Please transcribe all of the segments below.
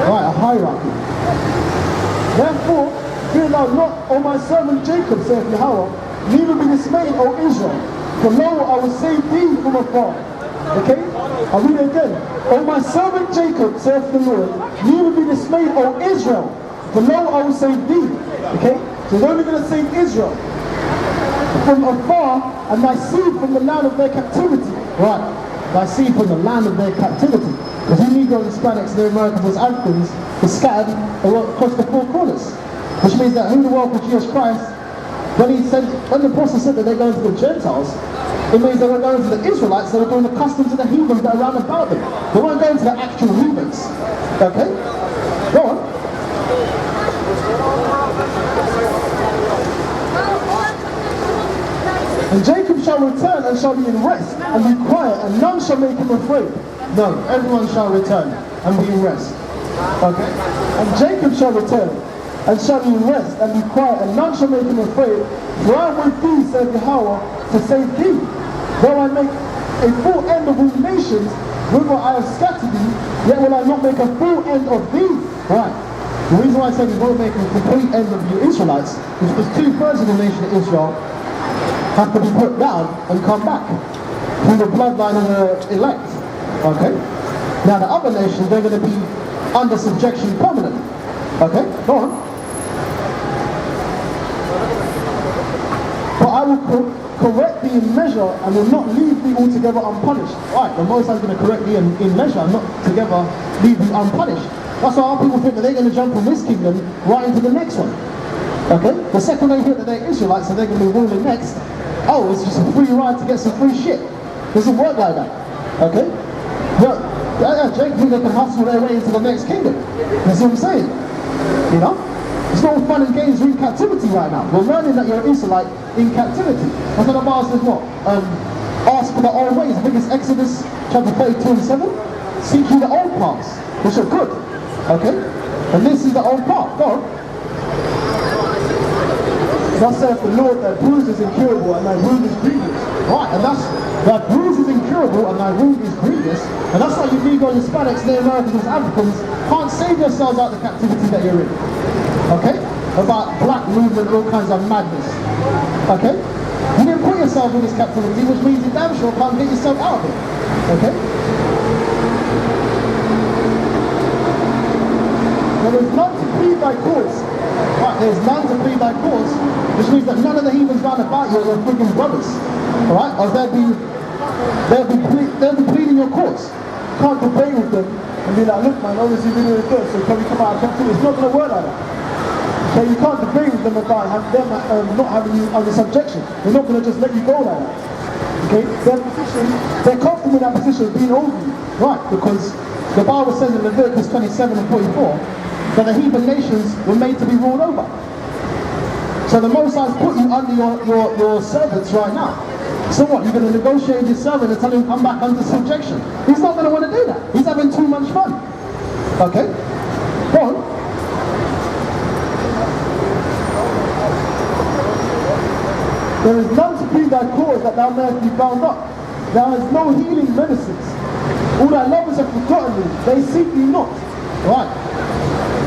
Right, a hierarchy. Therefore, fear thou not, O my servant Jacob, saith Yahweh, neither be dismayed, O Israel, for lo, I will save thee from afar. Okay? I'll read it again. O my servant Jacob, saith the Lord, neither be dismayed, O Israel, for lo, I will save thee. Okay? So he's only going to save Israel from afar, and thy seed from the land of their captivity. Right. Thy seed from the land of their captivity. Because you Negroes, Hispanics, the Americans, Africans, are scattered across the four corners. Which means that who the world for Jesus Christ, when the apostle said that they're going to the Gentiles, it means they were going to the Israelites that were doing the customs of the heathens that are around about them. They weren't going to the actual heathens. Okay? Go on. And Jacob shall return and shall be in rest and be quiet, and none shall make him afraid. No, everyone shall return and be in rest. Okay? And Jacob shall return and shall be in rest and be quiet, and none shall make him afraid. For I am with thee, saith Yahweh, to save thee. Though I make a full end of all nations, whither I have scattered thee, yet will I not make a full end of thee. Right. The reason why I said he won't make a complete end of you Israelites is because 2/3 of the nation of Israel have to be put down and come back through the bloodline of the elect. Okay? Now the other nations, they're going to be under subjection permanently. Okay? Go on. But I will correct thee in measure and will not leave thee altogether unpunished. Right, the Most High is going to correct thee in measure and not together leave thee unpunished. That's why our people think that they're going to jump from this kingdom right into the next one. Okay? The second they hear that they're Israelites and they're going to be ruling next, oh, it's just a free ride to get some free shit. It doesn't work like that. Okay? Jacob think they can hustle their way into the next kingdom. That's what I'm saying. You know? It's not all fun and games, you're in captivity right now. We're learning that you're an Israelite in captivity. That's what the Bible says what? Ask for the old ways. I think it's Exodus chapter 32 and 7. Seek ye the old paths, which are good. Okay? And this is the old path. Go on. Thus saith the Lord, thy bruise is incurable and thy wound is grievous. Right, and that's, thy bruise is incurable and thy wound is grievous. And that's why you Negroes, Hispanics, the Americans, and Africans can't save yourselves out of the captivity that you're in. Okay? About black movement, all kinds of madness. Okay? You didn't put yourself in this captivity, which means you damn sure can't get yourself out of it. Okay? There is none to plead thy cause. Right, there's none to plead thy cause, which means that none of the heathens round about you are freaking brothers. Alright? Or they'll be pleading your cause. You can't debate with them and be like, look man, obviously you're doing good, so can we come out of captivity? It's not going to work like that. So you can't debate with them about them not having you under subjection. They're not going to just let you go like that. Okay? They're comfortable in that position of being over you. Right? Because the Bible says in Leviticus 27 and 44 that the heathen nations were made to be ruled over. So the Most High has put you under your servants right now. So what? You're going to negotiate with your servant and tell him to come back under subjection? He's not going to want to do that. He's having too much fun. Okay? Go on. There is none to plead thy cause that thou mayest be bound up. There is no healing medicines. All thy lovers have forgotten thee. They seek thee not. Right.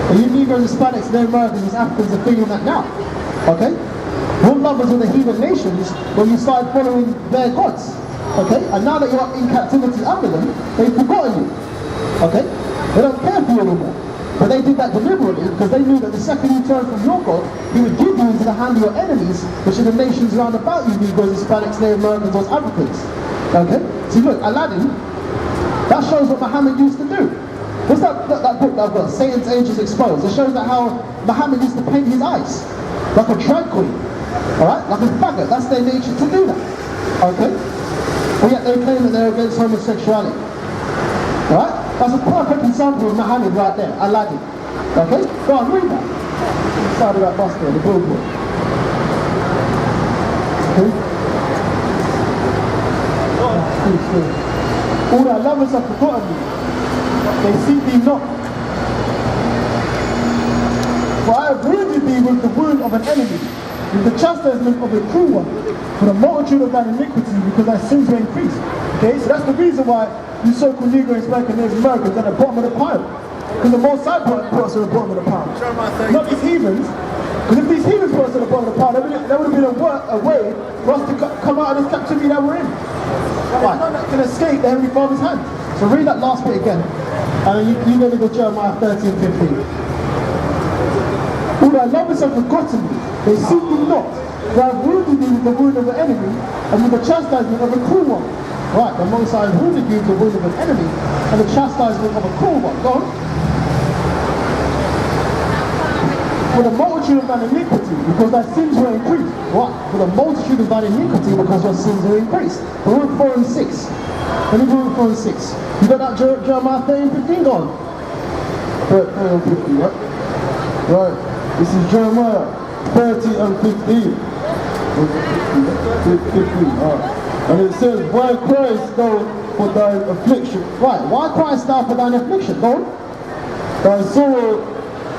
And you Negroes, Hispanics, and Americans, and Africans are feeling that now. Okay? Your lovers of the heathen nations when you started following their gods. Okay? And now that you're in captivity under them, they've forgotten you. Okay? They don't care for you anymore. But they did that deliberately because they knew that the second you turn from your God, he would give you into the hand of your enemies, which are the nations round about you, Negroes, Hispanics, Native Americans, or Africans. Okay? See, look, Aladdin, that shows what Muhammad used to do. What's that book that I've got, Satan's Angels Exposed? It shows that how Muhammad used to paint his eyes like a drag queen. Alright? Like a faggot. That's their nature to do that. Okay? But yet they claim that they're against homosexuality. Alright? That's a perfect example of Muhammad right there, Aladdin. Okay? Go on, read that. Inside of that buster, the billboard. Okay? All thy lovers have forgotten me. They seek thee not. For I have wounded thee with the wound of an enemy, with the chastisement of a cruel one, for the multitude of thine iniquity, because thy sins were increased. Okay, so that's the reason why you so-called Negroes, Hispanics, and Native Americans at the bottom of the pile. Because the Most High put us at the bottom of the pile. Not these heathens. Because if these heathens put us at the bottom of the pile, there would have been a way for us to come out of this captivity that we're in. Right. None that can escape the Heavenly Father's hand. So read that last bit again. And you're going to go Jeremiah 13:15. All thy lovers have forgotten me. They seek me not. For I have wounded thee with the wound of the enemy, and with the chastisement of a cruel one. Right, the Most High wounded you with the wound of an enemy, and the chastisement of a cruel one. Go on. For the multitude of thine iniquity, because thy sins were increased. What? For the multitude of thine iniquity, because your sins are increased. Luke 4 and 6. Let me do Luke 4 and 6. You got that Jeremiah 13:15 gone? 13 and 15, right? Right. This is Jeremiah 30 and 15. 15, alright. And it says, why criest thou for thine affliction? Right, why criest thou for thine affliction? Go on. Thy sorrow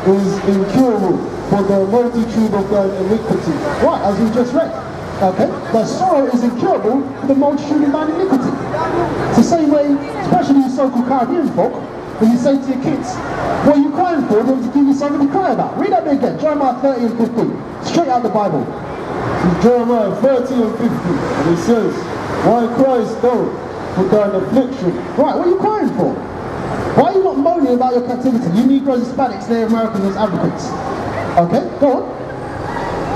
is incurable for the multitude of thine iniquity. Right, as we just read. Okay? Thy sorrow is incurable for the multitude of thine iniquity. It's the same way, especially you so-called Caribbean folk, when you say to your kids, what are you crying for? They want to give you something to cry about. Read that bit again, Jeremiah 30 and 15. Straight out of the Bible. It's Jeremiah 30 and 15. And it says, why criest thou for thine affliction? Right, what are you crying for? Why are you not moaning about your captivity? You Negroes, Hispanics, Native Americans, and Africans. Okay, go on.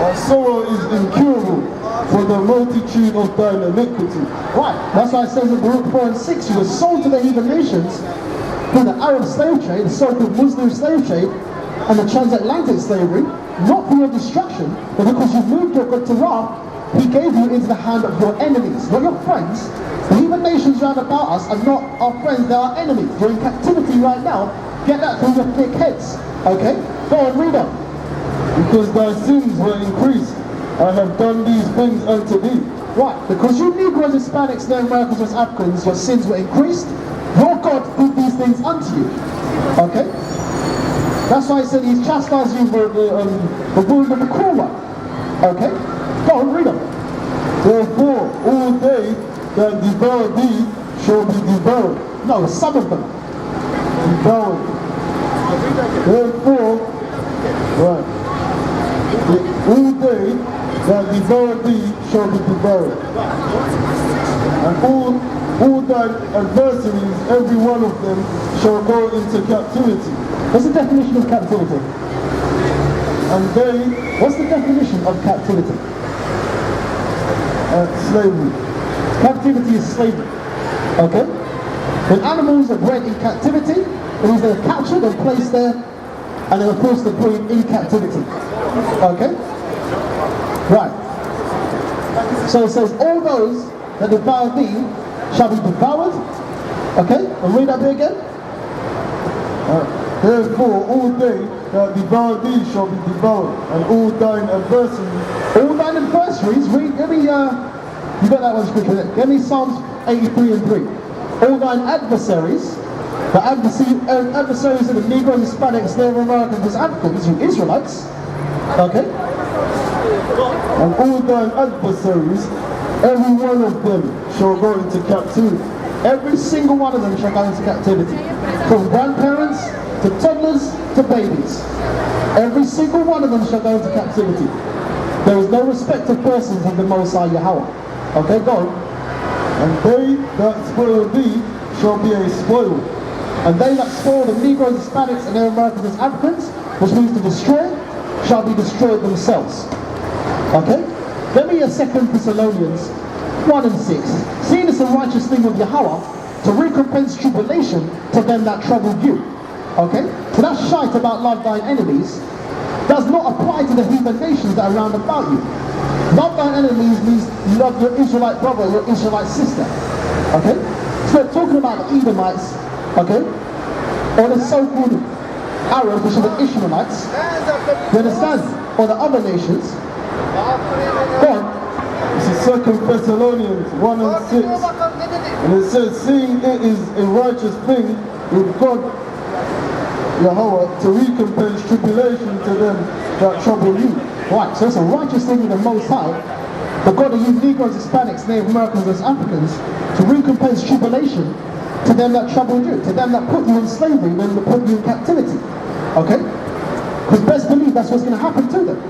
Our sorrow is incurable for the multitude of thine iniquity. Right, that's why it says in Luke 4 and 6, you were sold to the heathen nations through the Arab slave trade, the so-called Muslim slave trade, and the transatlantic slavery, not for your destruction, but because you moved your God to wrath, he gave you into the hand of your enemies, not your friends. The heathen nations round about us are not our friends, they are our enemies. You're in captivity right now. Get that through your thick heads. Okay? Go on, read on. Because thy sins were increased, I have done these things unto thee. Right, because you Negroes, Hispanics, Native Americans, West Africans, your sins were increased, your God did these things unto you. Okay? That's why he said he's chastised you for the wound of the cruel one. Okay? Go on, read on. Therefore, all they that devour thee shall be devoured. No, some of them. Devoured. Therefore, right. All they that devour thee shall be devoured. And all thine adversaries, every one of them, shall go into captivity. What's the definition of captivity? And they, what's the definition of captivity? Slavery. Captivity is slavery. Okay? When animals are bred in captivity, it means they're captured and placed there, and they were forced to breed in captivity. Okay? Right. So it says, all those that devour thee shall be devoured. Okay? And read that bit again. Therefore, all they that devour thee shall be devoured, and all thine adversaries. All thine adversaries? Read, give me, you got that one scripture there. Give me Psalms 83 and 3. All thine adversaries, the adversaries of the Negroes, Hispanics, Native Americans, West Africans, you Israelites. Okay? And all thine adversaries, every one of them shall go into captivity. Every single one of them shall go into captivity. From grandparents to toddlers to babies. Every single one of them shall go into captivity. There is no respect of persons in the Most High Yahweh. Okay, go on. And they that spoil thee shall be a spoil. And they that spoil the Negroes, Hispanics, and Native Americans and Africans, which means to destroy, shall be destroyed themselves. Okay? Let me 2 Thessalonians 1 and 6. Seeing it's a righteous thing of Yahweh to recompense tribulation to them that trouble you. Okay? So that shite about love thine enemies does not apply to the heathen nations that are round about you. Love thine enemies means you love your Israelite brother, your Israelite sister. Okay? So we're talking about the Edomites, okay? Or the so-called Arabs, which are the Ishmaelites. You understand? Or the other nations. Go on. This is 2 Thessalonians 1 and 6. And it says, seeing it is a righteous thing with God, Yahweh, to recompense tribulation to them that trouble you. Right, so it's a righteous thing with the Most High, the God of you Negroes, Hispanics, Native Americans, and Africans, to recompense tribulation To them that troubled you, to them that put you in slavery, when they put you in captivity. Okay? Because best believe that's what's going to happen to them.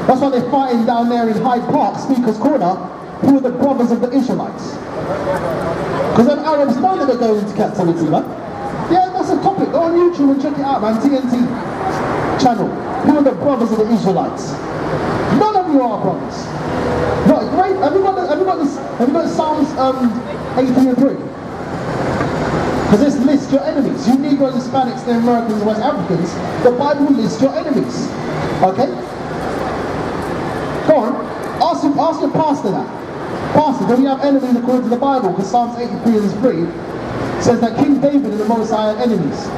That's why they're fighting down there in Hyde Park, Speaker's Corner, who are the brothers of the Israelites. Because them Arabs know that they're going into captivity, man. Yeah, that's a topic. Go on YouTube and check it out, man. TNT channel. Who are the brothers of the Israelites? None of you are brothers. Not great. Have you got Psalms 18 and 3? Because this lists your enemies. You Negroes, Hispanics, the Americans, West Africans, the Bible lists your enemies. Okay? Go on. Ask your pastor that. Pastor, do we have enemies according to the Bible? Because Psalms 83 and 3 says that King David and the Most High are enemies.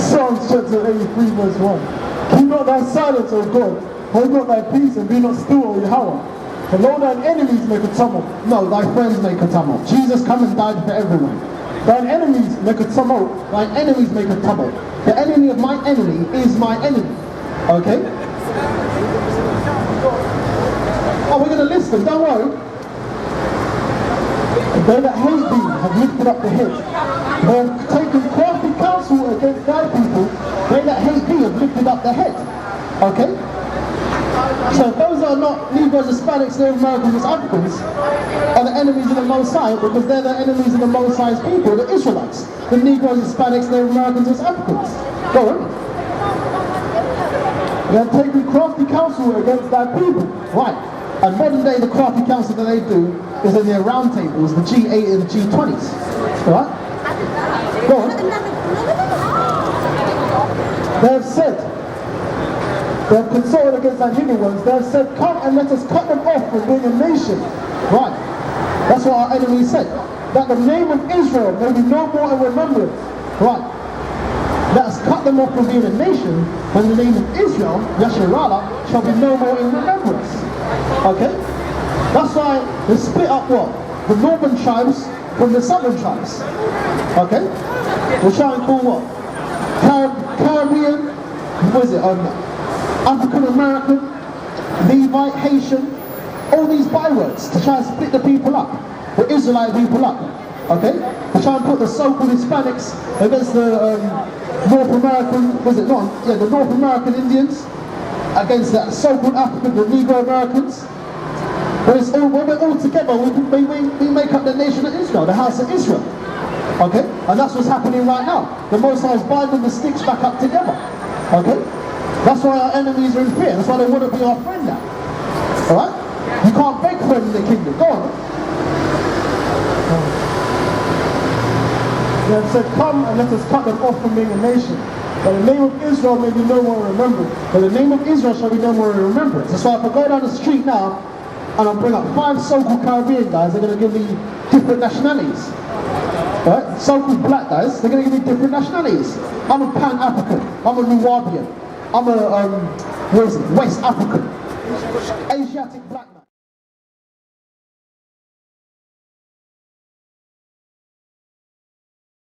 Psalms chapter 83 verse 1. Keep not thy silence, O God. Hold not thy peace and be not still, O Yahweh. For lo, thine enemies make a tumult. No, thy friends make a tumult. Jesus come and died for everyone. Thine enemies make a tumult. Thine enemies make a tumult. The enemy of my enemy is my enemy. Okay? Oh, we're going to list them, don't worry. They that hate thee have lifted up the head. They have taken crafty counsel against thy people. They that hate thee have lifted up the head. Okay? So those are not Negroes, Hispanics, Native Americans, West Africans are the enemies of the Most High, because they're the enemies of the Most High's people, the Israelites. The Negroes, Hispanics, Native Americans, West Africans. Go on. They have taken crafty counsel against thy people. Right. And modern day, the crafty counsel that they do is in their round tables, the G8 and the G20s. Right? Go on. They have said, they have consulted against thy hidden ones. They have said, come and let us cut them off from being a nation. Right. That's what our enemies said. That the name of Israel may be no more in remembrance. Right. Let us cut them off from being a nation, when the name of Israel, Yasharala, shall be no more in remembrance. Okay? That's why they split up what? The northern tribes from the southern tribes. Okay? We're trying to call what? Caribbean, what is it? African American, Levite, Haitian, all these bywords to try and split the people up, the Israelite people up. Okay? To try and put the so-called Hispanics against the North American, was it not? Yeah, the North American Indians against the so-called African, the Negro Americans. But it's all, when we're all together, we make up the nation of Israel, the house of Israel. Okay? And that's what's happening right now. The Most High is binding the sticks back up together. Okay? That's why our enemies are in fear. That's why they want to be our friend now. Alright? You can't beg friend in the kingdom. Go on. They have said, come and let us cut them off from being a nation. That the name of Israel may be no more remembered. But the name of Israel shall be no more in remembrance. That's why if I go down the street now and I bring up 5 so-called Caribbean guys, they're going to give me different nationalities. Right? So-called black guys, they're going to give me different nationalities. I'm a Pan-African. I'm a Nubian. I'm a West African. Asiatic black man.